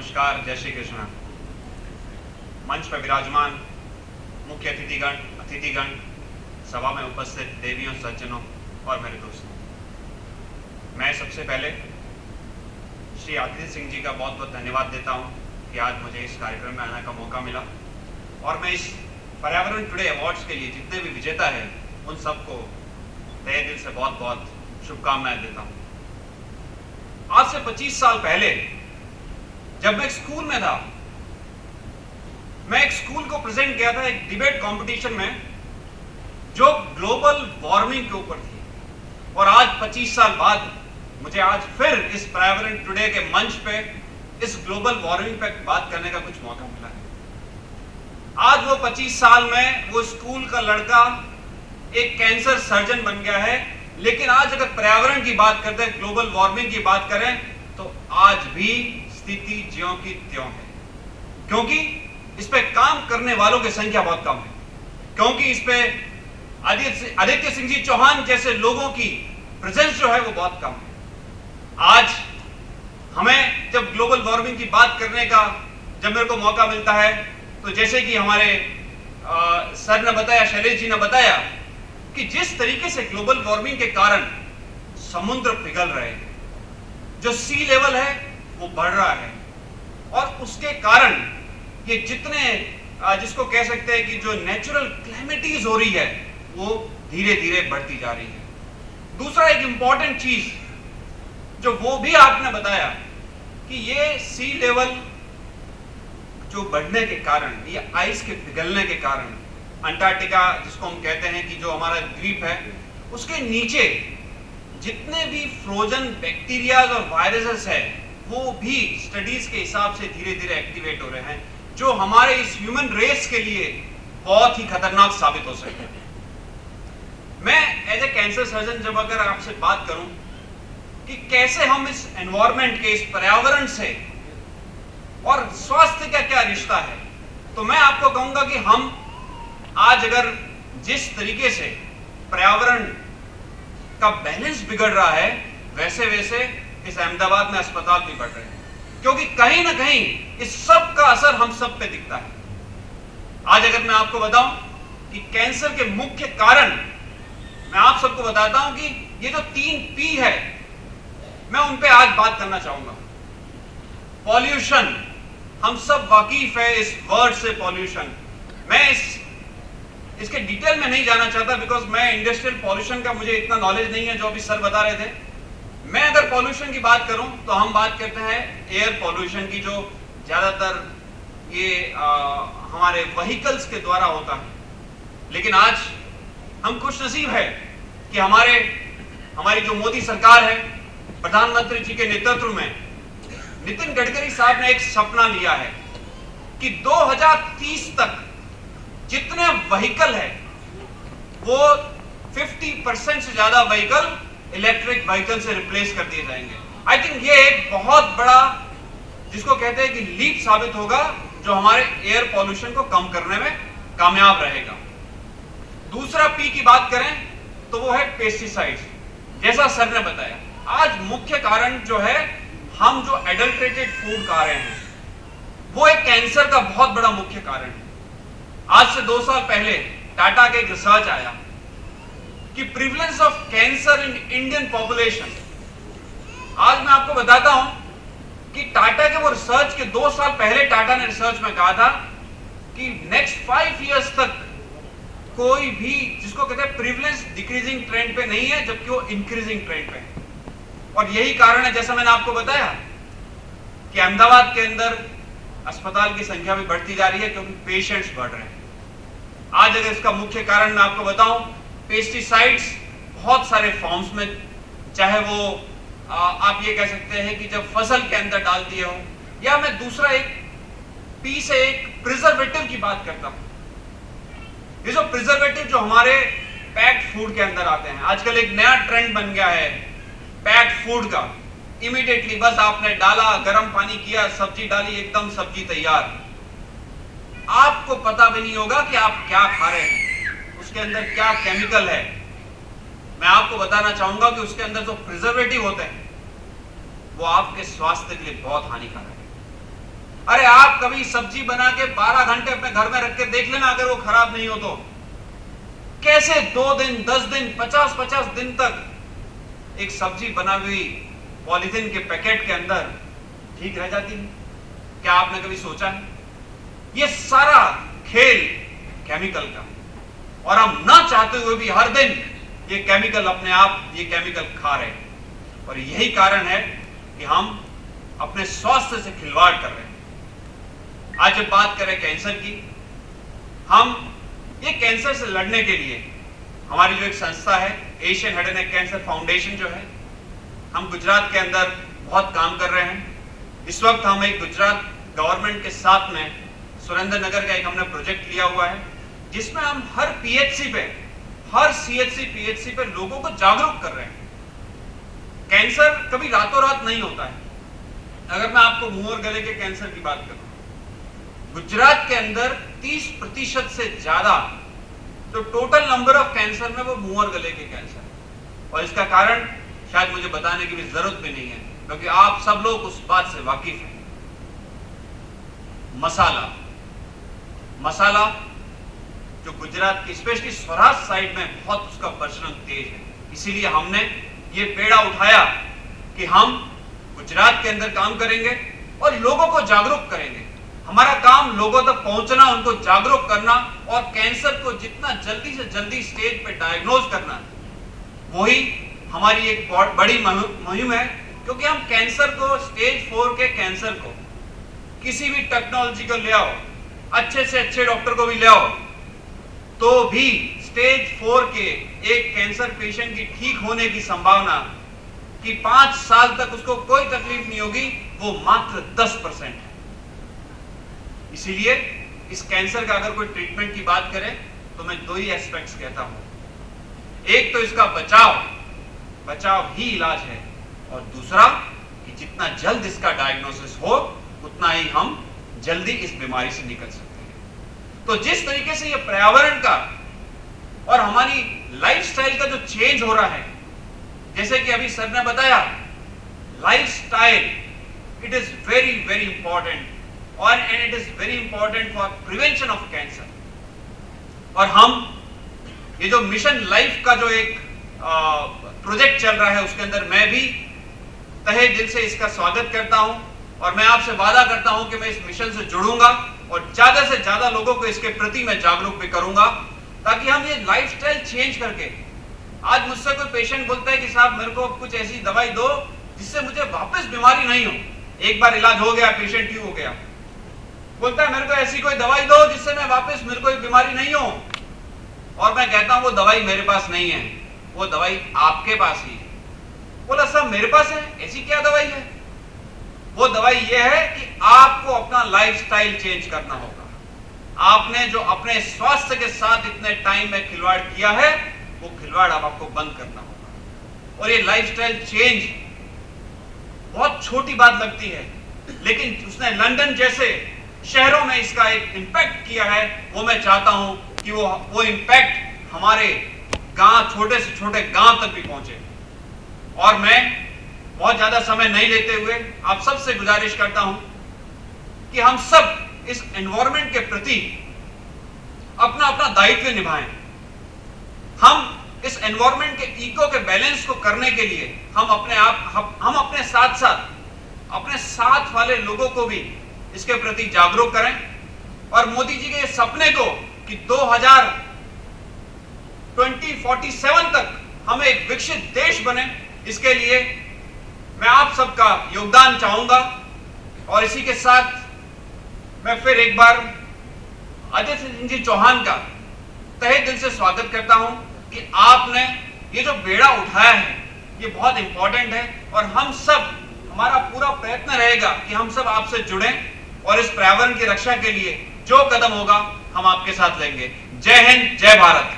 नमस्कार, जय श्री कृष्ण। मंच पर विराजमान मुख्य अतिथिगण, सभा में उपस्थित देवियों, सज्जनों और मेरे दोस्तों, मैं सबसे पहले श्री आदित्य सिंह जी का बहुत बहुत धन्यवाद देता हूं कि आज मुझे इस कार्यक्रम में आने का मौका मिला और मैं इस पर्यावरण टुडे अवार्ड्स के लिए जितने भी विजेता हैं उन सबको तहे दिल से बहुत बहुत शुभकामनाएं देता हूं। आज से 25 साल पहले जब मैं स्कूल में था, मैं एक स्कूल को प्रेजेंट किया था एक डिबेट कंपटीशन में जो ग्लोबल वार्मिंग के ऊपर थी, और आज 25 साल बाद मुझे आज फिर इस पर्यावरण टुडे के मंच पे इस ग्लोबल वार्मिंग पे बात करने का कुछ मौका मिला है। आज वो 25 साल में वो स्कूल का लड़का एक कैंसर सर्जन बन गया है, लेकिन आज अगर पर्यावरण की बात करते हैं, ग्लोबल वार्मिंग की बात करें, तो आज भी स्थिति ज्यों की त्यों है, क्योंकि इस पे काम करने वालों की संख्या बहुत कम है, क्योंकि इस पे आदित्य सिंह जी चौहान जैसे लोगों की प्रेजेंस जो है वो बहुत कम है। आज हमें जब ग्लोबल वार्मिंग की बात करने का जब मेरे को मौका मिलता है, तो जैसे कि हमारे सर ने बताया, शैलेश जी ने बताया कि जिस तरीके से ग्लोबल वार्मिंग के कारण समुद्र पिघल रहे हैं, जो सी लेवल है वो बढ़ रहा है, और उसके कारण ये जितने जिसको कह सकते हैं कि जो नेचुरल क्लैमिटीज हो रही है वो धीरे धीरे बढ़ती जा रही है। दूसरा एक इंपॉर्टेंट चीज जो वो भी आपने बताया कि ये सी लेवल जो बढ़ने के कारण, ये आइस के पिघलने के कारण, अंटार्कटिका जिसको हम कहते हैं कि जो हमारा द्वीप है, उसके नीचे जितने भी फ्रोजन बैक्टीरियाज और वायरसेस है वो भी स्टडीज के हिसाब से धीरे धीरे एक्टिवेट हो रहे हैं, जो हमारे इस ह्यूमन रेस के लिए बहुत ही खतरनाक साबित हो सकते हैं। मैं एज ए कैंसर सर्जन जब अगर आपसे बात करूं कि कैसे हम इस एनवायरनमेंट के, इस पर्यावरण से और स्वास्थ्य का क्या रिश्ता है, तो मैं आपको कहूंगा कि हम आज अगर जिस तरीके से पर्यावरण का बैलेंस बिगड़ रहा है, वैसे वैसे इस अहमदाबाद में अस्पताल भी बढ़ रहे हैं, क्योंकि कहीं ना कहीं इस सब का असर हम सब पे दिखता है। आज अगर मैं आपको बताऊं कि कैंसर के मुख्य कारण, मैं आप सबको बताता हूं कि ये जो 3 P है, मैं उन पे आज बात करना चाहूंगा। पॉल्यूशन, हम सब वाकिफ है इस वर्ड से, पॉल्यूशन। मैं इसके डिटेल में नहीं जाना चाहता, बिकॉज मैं इंडस्ट्रियल पॉल्यूशन का मुझे इतना नॉलेज नहीं है जो अभी सर बता रहे थे। मैं अगर पॉल्यूशन की बात करूं तो हम बात करते हैं एयर पॉल्यूशन की, जो ज्यादातर ये हमारे व्हीकल्स के द्वारा होता है। लेकिन आज हम खुशनसीब है कि हमारी जो मोदी सरकार है, प्रधानमंत्री जी के नेतृत्व में नितिन गडकरी साहब ने एक सपना लिया है कि 2030 तक जितने व्हीकल है वो 50% से ज्यादा व्हीकल इलेक्ट्रिक व्हीकल से रिप्लेस कर दिए जाएंगे। आई थिंक ये एक बहुत बड़ा, जिसको कहते हैं कि लीप साबित होगा, जो हमारे एयर पॉल्यूशन को कम करने में कामयाब रहेगा। दूसरा पी की बात करें तो वो है पेस्टिसाइड्स। जैसा सर ने बताया, आज मुख्य कारण जो है, हम जो एडल्ट्रेटेड फूड खा रहे हैं वो एक कैंसर का बहुत बड़ा मुख्य कारण है। आज से 2 साल पहले टाटा का एक रिसर्च आया कि prevalence of cancer in Indian population. आज मैं आपको बताता हूं कि टाटा के वो रिसर्च के 2 साल पहले टाटा ने रिसर्च में कहा था कि नेक्स्ट 5 इयर्स तक कोई भी, जिसको कहते हैं प्रिवलेंस डिक्रीजिंग ट्रेंड पे नहीं है, जबकि वो इंक्रीजिंग ट्रेंड पे है। और यही कारण है, जैसा मैंने आपको बताया, कि अहमदाबाद के अंदर अस्पताल की संख्या भी बढ़ती जा रही है, क्योंकि पेशेंट्स बढ़ रहे हैं। आज अगर इसका मुख्य कारण मैं आपको बताऊं, पेस्टिसाइड्स बहुत सारे फॉर्म्स में, चाहे वो आप ये कह सकते हैं कि जब फसल के अंदर डाल दिए हो, या मैं दूसरा एक पी से एक प्रिजर्वेटिव की बात करता हूं। ये जो प्रिजर्वेटिव जो हमारे पैक्ड फूड के अंदर आते हैं, आजकल एक नया ट्रेंड बन गया है पैक्ड फूड का। इमीडिएटली बस आपने डाला, गर्म पानी किया, सब्जी डाली, एकदम सब्जी तैयार। आपको पता भी नहीं होगा कि आप क्या खा रहे हैं, उसके अंदर क्या केमिकल है। मैं आपको बताना चाहूंगा कि उसके अंदर जो प्रिजर्वेटिव होते हैं वो आपके स्वास्थ्य के लिए बहुत हानिकारक है। अरे आप कभी सब्जी बना के 12 घंटे अपने घर में रख के देख लेना, अगर वो खराब नहीं हो तो कैसे 2 दिन 10 दिन 50-50 दिन तक एक सब्जी बना हुई पॉलीथिन के पैकेट के अंदर ठीक रह जाती है? क्या आपने कभी सोचा है? ये सारा खेल केमिकल का, और हम ना चाहते हुए भी हर दिन ये केमिकल अपने आप ये केमिकल खा रहे हैं। और यही कारण है कि हम अपने स्वास्थ्य से खिलवाड़ कर रहे हैं। आज जब बात करें कैंसर की, हम ये कैंसर से लड़ने के लिए हमारी जो एक संस्था है Asian head and neck cancer foundation जो है, हम गुजरात के अंदर बहुत काम कर रहे हैं। इस वक्त हम एक गुजरात गवर्नमेंट के साथ में सुरेंद्र नगर का एक हमने प्रोजेक्ट लिया हुआ है, जिसमें हम हर पीएचसी पे, हर सीएचसी पीएचसी पे लोगों को जागरूक कर रहे हैं। कैंसर कभी रातों रात नहीं होता है। अगर मैं आपको मुंह और गले के कैंसर की बात करूं, गुजरात के अंदर 30% से ज्यादा तो टोटल नंबर ऑफ कैंसर में वो मुंह और गले के कैंसर। और इसका कारण शायद मुझे बताने की भी जरूरत भी नहीं है, क्योंकि आप सब लोग उस बात से वाकिफ हैं। मसाला जो गुजरात की स्पेशली स्वराज साइड में बहुत उसका प्रचलन तेज है, इसीलिए हमने ये बेड़ा उठाया कि हम गुजरात के अंदर काम करेंगे और लोगों को जागरूक करेंगे। हमारा काम लोगों तक पहुंचना, उनको जागरूक करना और कैंसर को जितना जल्दी से जल्दी स्टेज पे डायग्नोज करना, वही हमारी एक बहुत बड़ी मुहिम है। क्योंकि हम कैंसर को, स्टेज 4 के कैंसर को किसी भी टेक्नोलॉजी को ले आओ, अच्छे से अच्छे डॉक्टर को भी ले आओ, तो भी स्टेज 4 के एक कैंसर पेशेंट की ठीक होने की संभावना कि 5 साल तक उसको कोई तकलीफ नहीं होगी, वो मात्र 10% है। इसीलिए इस कैंसर का अगर कोई ट्रीटमेंट की बात करें तो मैं 2 ही एस्पेक्ट्स कहता हूं। एक तो इसका बचाव ही इलाज है, और दूसरा कि जितना जल्द इसका डायग्नोसिस हो उतना ही हम जल्दी इस बीमारी से निकल सकते हैं। तो जिस तरीके से ये पर्यावरण का और हमारी लाइफस्टाइल का जो चेंज हो रहा है, जैसे कि अभी सर ने बताया, lifestyle it is very very important and it is very important for prevention of cancer. और हम ये जो मिशन लाइफ का जो एक प्रोजेक्ट चल रहा है, उसके अंदर मैं भी तहे दिल से इसका स्वागत करता हूं, और मैं आपसे वादा करता हूं कि मैं इस मिशन से जुड़ूंगा और ज्यादा से ज्यादा लोगों को इसके प्रति मैं जागरूक भी करूंगा, ताकि हम ये लाइफस्टाइल चेंज करके, आज मुझसे कोई पेशेंट बोलता है कि साहब मेरे को कुछ ऐसी दवाई दो जिससे मुझे वापस बीमारी नहीं हो। एक बार इलाज हो गया, पेशेंट ठीक हो गया, बोलता है मेरे को ऐसी कोई दवाई दो जिससे मैं वापस, मेरे को बीमारी नहीं हो। और मैं कहता हूं वो दवाई मेरे पास नहीं है, वो दवाई आपके पास ही है। बोला साहब मेरे पास है, ऐसी क्या दवाई है? वो दवाई ये है कि आपको अपना लाइफस्टाइल चेंज करना होगा। आपने जो अपने स्वास्थ्य के साथ इतने टाइम में खिलवाड़ किया है, वो खिलवाड़ अब आपको बंद करना होगा। और ये लाइफस्टाइल चेंज बहुत छोटी बात लगती है, लेकिन उसने लंदन जैसे शहरों में इसका एक इंपैक्ट किया है। वो मैं चाहता हूं कि वो इंपैक्ट हमारे गांव, छोटे से छोटे गांव तक भी पहुंचे। और मैं बहुत ज्यादा समय नहीं लेते हुए आप सबसे गुजारिश करता हूं कि हम सब इस एनवायरनमेंट के प्रति अपना अपना दायित्व निभाएं। हम इस एनवायरनमेंट के इको के बैलेंस को करने के लिए हम अपने साथ साथ अपने साथ वाले लोगों को भी इसके प्रति जागरूक करें। और मोदी जी के सपने को कि 2047 तक हम एक विकसित देश बने, इसके लिए मैं आप सबका योगदान चाहूंगा। और इसी के साथ मैं फिर एक बार अजय सिंह जी चौहान का तहे दिल से स्वागत करता हूं कि आपने ये जो बेड़ा उठाया है ये बहुत इंपॉर्टेंट है। और हम सब, हमारा पूरा प्रयत्न रहेगा कि हम सब आपसे जुड़ें और इस पर्यावरण की रक्षा के लिए जो कदम होगा हम आपके साथ लेंगे। जय हिंद, जय भारत।